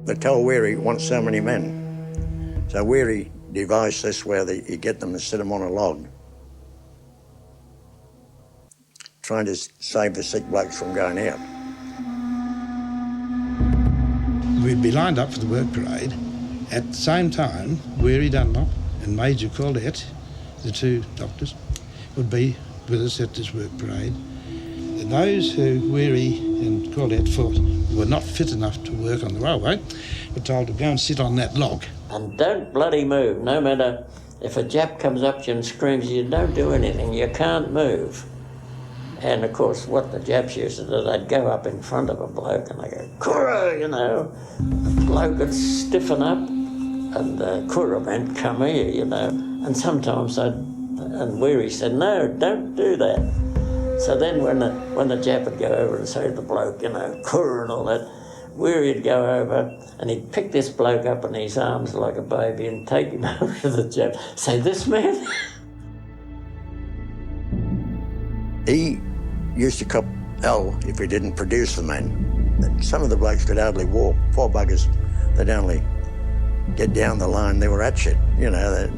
They told Weary he wants so many men. So Weary devised this where you get them to sit them on a log, trying to save the sick blokes from going out. We'd be lined up for the work parade. At the same time, Weary Dunlop and Major Collette, the two doctors, would be with us at this work parade. And those who Weary and Collette thought were not fit enough to work on the railway were told to go and sit on that log. And don't bloody move, no matter if a Jap comes up to you and screams, you don't do anything, you can't move. And of course, what the Japs used to do, they'd go up in front of a bloke and they go, Kura, you know. The bloke would stiffen up and Kura meant come here, you know. And sometimes and Weary said, no, don't do that. So then when the Jap would go over and say to the bloke, you know, Kura and all that, Weary'd go over and he'd pick this bloke up in his arms like a baby and take him over to the Jap. Say, this man? He used to cop hell if he didn't produce the men. Some of the blokes could hardly walk. Poor buggers, they'd only get down the line, they were at shit, you know.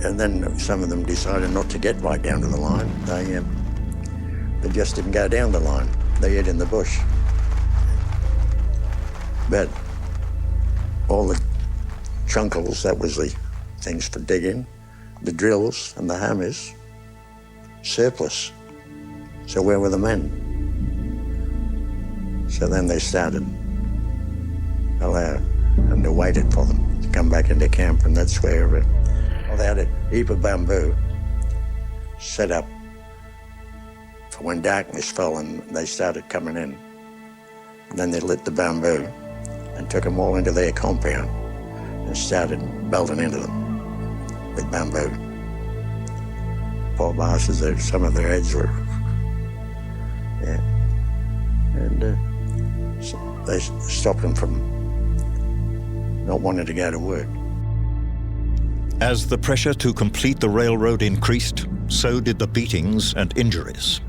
And then some of them decided not to get right down to the line. They just didn't go down the line. They hid in the bush. But all the chunkles, that was the things for digging, the drills and the hammers, surplus. So where were the men? So then they started and they waited for them to come back into camp, and that's where they had a heap of bamboo set up for when darkness fell and they started coming in. And then they lit the bamboo and took them all into their compound and started belting into them with bamboo. Poor bastards, some of their heads were, yeah. And so they stopped them from not wanting to go to work. As the pressure to complete the railroad increased, so did the beatings and injuries.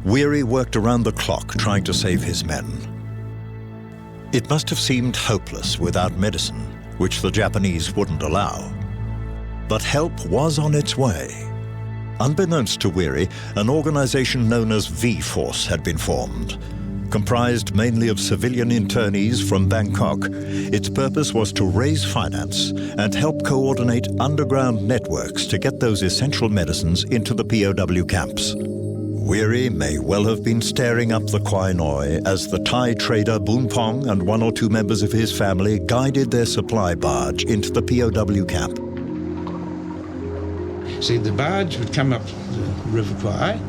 Weary worked around the clock trying to save his men. It must have seemed hopeless without medicine, which the Japanese wouldn't allow. But help was on its way. Unbeknownst to Weary, an organization known as V-Force had been formed. Comprised mainly of civilian internees from Bangkok, its purpose was to raise finance and help coordinate underground networks to get those essential medicines into the POW camps. Weary may well have been staring up the Kwai Noi as the Thai trader Boon Pong and one or two members of his family guided their supply barge into the POW camp. See, the barge would come up the River Kwai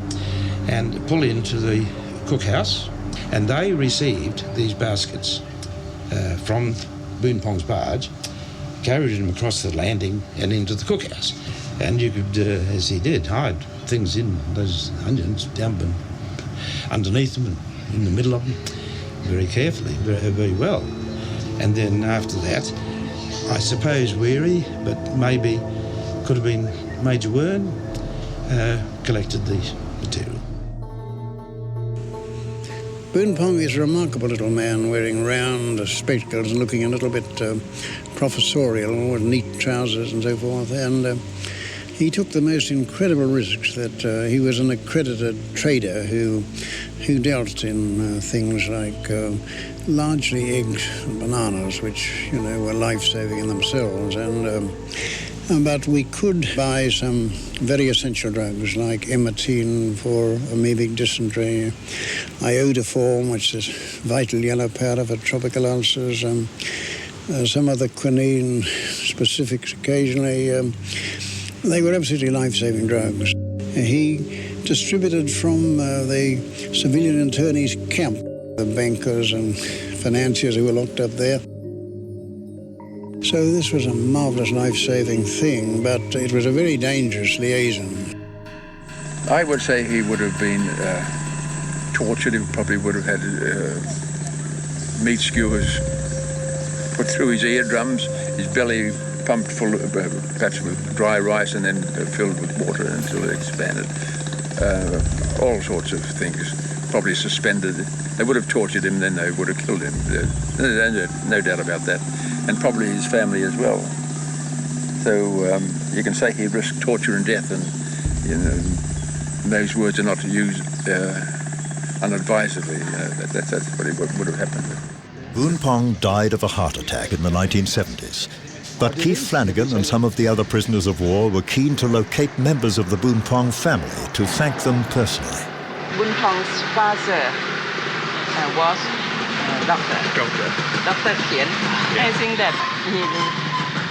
and pull into the cookhouse, and they received these baskets from Boon Pong's barge, carried them across the landing and into the cookhouse. And you could, as he did, hide things in those onions down underneath them and in the middle of them very carefully, very well. And then after that, I suppose Weary, but maybe could have been Major Wern, collected the material. Boon Pong is a remarkable little man wearing round spectacles and looking a little bit professorial with neat trousers and so forth. And he took the most incredible risks that he was an accredited trader who dealt in things like largely eggs and bananas, which, you know, were life-saving in themselves. But we could buy some very essential drugs like emetine for amoebic dysentery, iodoform, which is vital yellow powder for tropical ulcers, some other quinine specifics occasionally. They were absolutely life-saving drugs. He distributed from the civilian internees camp, the bankers and financiers who were locked up there. So this was a marvellous life-saving thing, but it was a very dangerous liaison. I would say he would have been tortured. He probably would have had meat skewers put through his eardrums, his belly pumped full of perhaps with dry rice and then filled with water until it expanded. All sorts of things. probably suspended. They would have tortured him, then they would have killed him. No doubt about that. And probably his family as well. So you can say he risked torture and death, and those words are not to use unadvisedly. That's what would have happened. Boon Pong died of a heart attack in the 1970s. But Keith Flanagan and some of the other prisoners of war were keen to locate members of the Boon Pong family to thank them personally. Boon Pong's father was doctor. Dr. Kien. I think that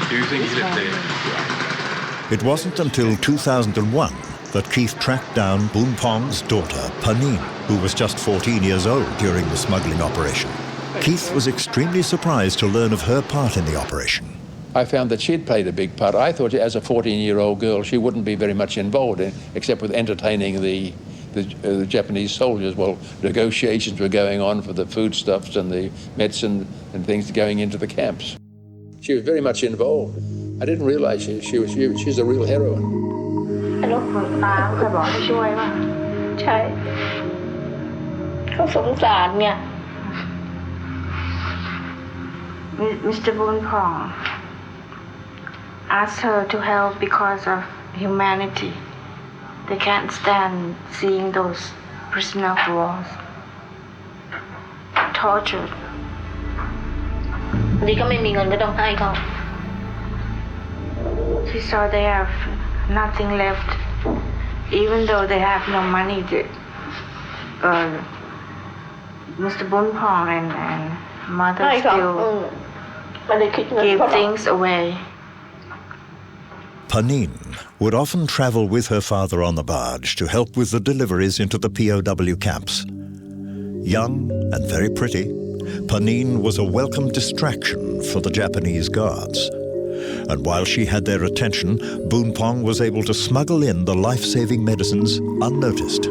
Do you think he lived there? It wasn't until 2001 that Keith tracked down Boon Pong's daughter, Panine, who was just 14 years old during the smuggling operation. Keith was extremely surprised to learn of her part in the operation. I found that she'd played a big part. I thought as a 14-year-old girl she wouldn't be very much involved except with entertaining the Japanese soldiers while negotiations were going on for the foodstuffs and the medicine and things going into the camps. She was very much involved. I didn't realize she's a real heroine. ลูกของตาเคยบอกให้ช่วยป่ะใช่เขาสงสารเนี่ย Mr. Boon Pong asked her to help because of humanity. They can't stand seeing those prisoners of war tortured. วันนี้ก็ไม่มีเงินก็ต้องให้เขา She saw they have nothing left, even though they have no money. Mr. Boon Pong and mother still give things away. Panine would often travel with her father on the barge to help with the deliveries into the POW camps. Young and very pretty, Panine was a welcome distraction for the Japanese guards. And while she had their attention, Boon Pong was able to smuggle in the life-saving medicines unnoticed.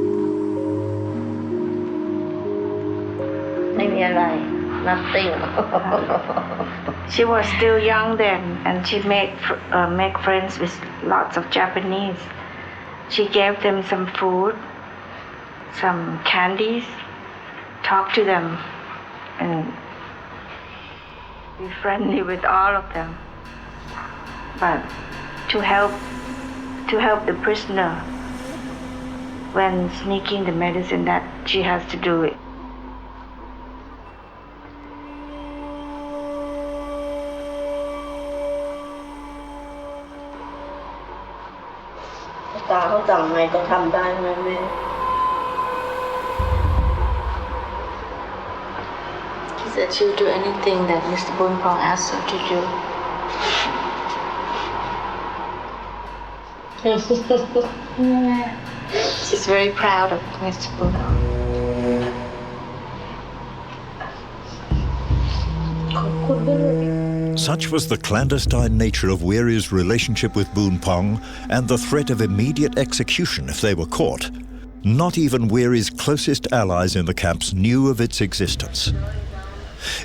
Nothing. She was still young then, and she make friends with lots of Japanese. She gave them some food, some candies, talked to them, and be friendly with all of them. But to help the prisoner when sneaking the medicine, that she has to do it. ตาเขาสั่งไงก็ทำได้ไหมแม่ She said she'll do anything that Mr. Boon Pong asked her to do. She's very proud of Mr. Boon Pong. Such was the clandestine nature of Weary's relationship with Boon Pong and the threat of immediate execution if they were caught. Not even Weary's closest allies in the camps knew of its existence.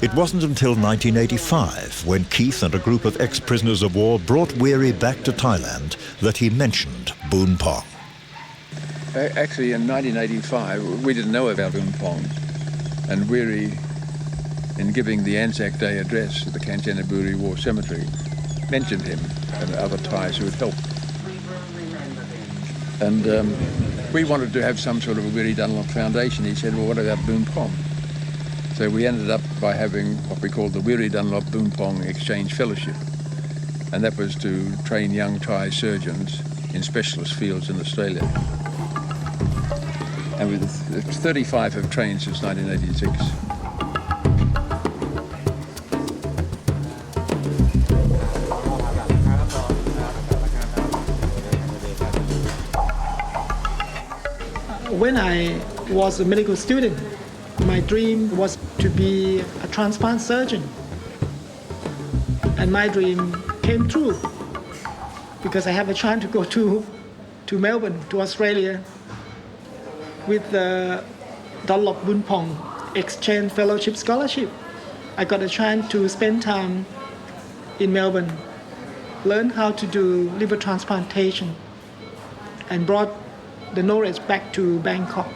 It wasn't until 1985, when Keith and a group of ex-prisoners of war brought Weary back to Thailand, that he mentioned Boon Pong. Actually, in 1985, we didn't know about Boon Pong, and Weary, in giving the Anzac Day address at the Kanchanaburi War Cemetery, mentioned him and other Thais who had helped. And we wanted to have some sort of a Weary Dunlop Foundation. He said, well, what about Boon Pong? So we ended up by having what we called the Weary Dunlop Boon Pong Exchange Fellowship. And that was to train young Thai surgeons in specialist fields in Australia. And with 35 have trained since 1986. When I was a medical student, my dream was to be a transplant surgeon. And my dream came true because I have a chance to go to Melbourne, to Australia, with the Dunlop Boon Pong Exchange Fellowship Scholarship. I got a chance to spend time in Melbourne, learn how to do liver transplantation, and brought the knowledge back to Bangkok.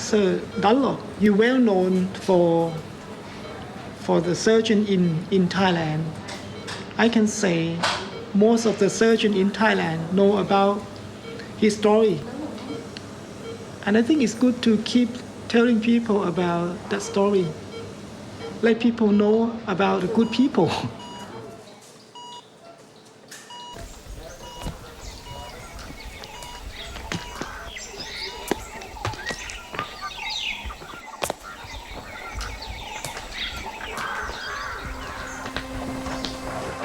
Sir Dunlop, you're well known for the surgeon in Thailand. I can say most of the surgeons in Thailand know about his story. And I think it's good to keep telling people about that story. Let people know about the good people.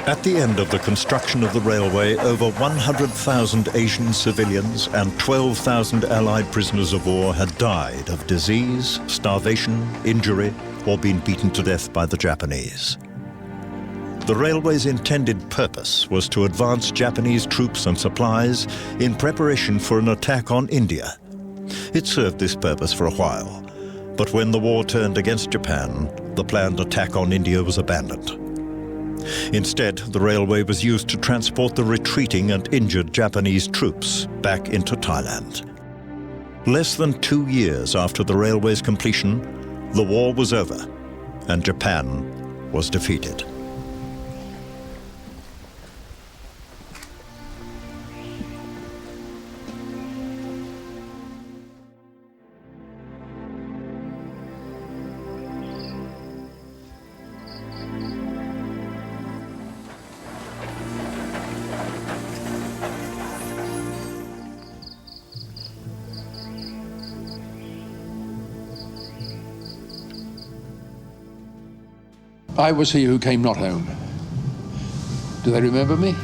At the end of the construction of the railway, over 100,000 Asian civilians and 12,000 Allied prisoners of war had died of disease, starvation, injury, or been beaten to death by the Japanese. The railway's intended purpose was to advance Japanese troops and supplies in preparation for an attack on India. It served this purpose for a while, but when the war turned against Japan, the planned attack on India was abandoned. Instead, the railway was used to transport the retreating and injured Japanese troops back into Thailand. Less than 2 years after the railway's completion, the war was over and Japan was defeated. I was he who came not home. Do they remember me?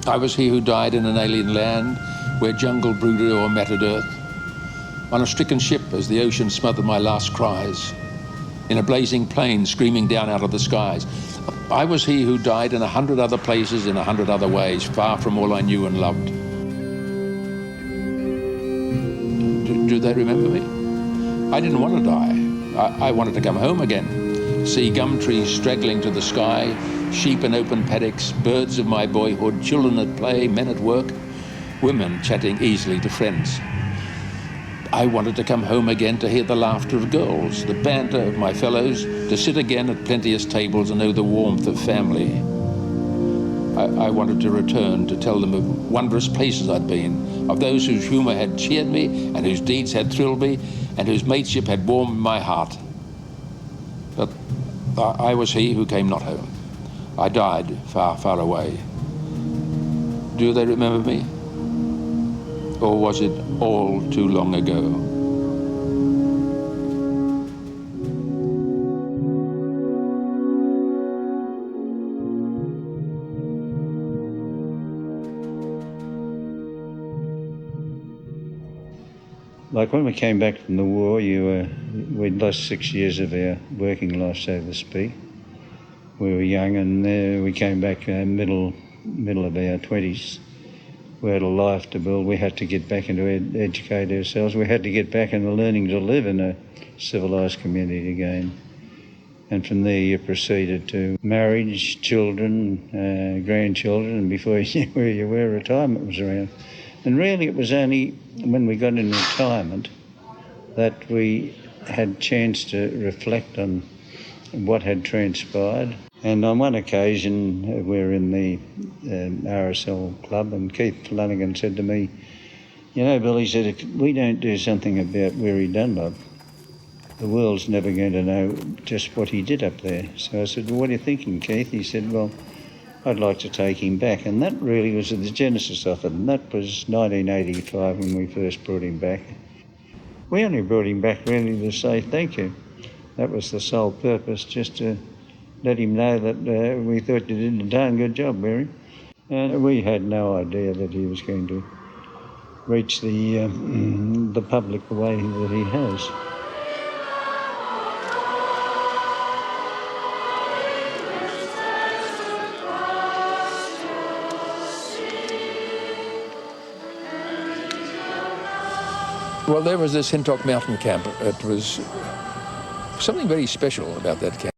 I was he who died in an alien land where jungle brooded o'er matted earth, on a stricken ship as the ocean smothered my last cries, in a blazing plane screaming down out of the skies. I was he who died in 100 other places in 100 other ways, far from all I knew and loved. Do they remember me? I didn't want to die. I wanted to come home again. See gum trees straggling to the sky, sheep in open paddocks, birds of my boyhood, children at play, men at work, women chatting easily to friends. I wanted to come home again to hear the laughter of girls, the banter of my fellows, to sit again at plenteous tables and know the warmth of family. I wanted to return to tell them of wondrous places I'd been, of those whose humour had cheered me and whose deeds had thrilled me and whose mateship had warmed my heart. But I was he who came not home. I died far, far away. Do they remember me? Or was it all too long ago? Like when we came back from the war, we'd lost 6 years of our working life, so to speak. We were young, and we came back middle of our 20s. We had a life to build. We had to get back into educate ourselves. We had to get back into learning to live in a civilised community again. And from there you proceeded to marriage, children, grandchildren, and before you knew where you were, retirement was around. And really it was only when we got in retirement that we had a chance to reflect on what had transpired. And on one occasion we were in the RSL club, and Keith Flanagan said to me, "You know, Bill," he said, "if we don't do something about Weary Dunlop, the world's never going to know just what he did up there." So I said, "Well, what are you thinking, Keith?" He said, "Well, I'd like to take him back." And that really was the genesis of it, and that was 1985 when we first brought him back. We only brought him back really to say thank you. That was the sole purpose, just to let him know that we thought you did a darn good job, Mary. And we had no idea that he was going to reach the public the way that he has. Well, there was this Hintok mountain camp. It was something very special about that camp.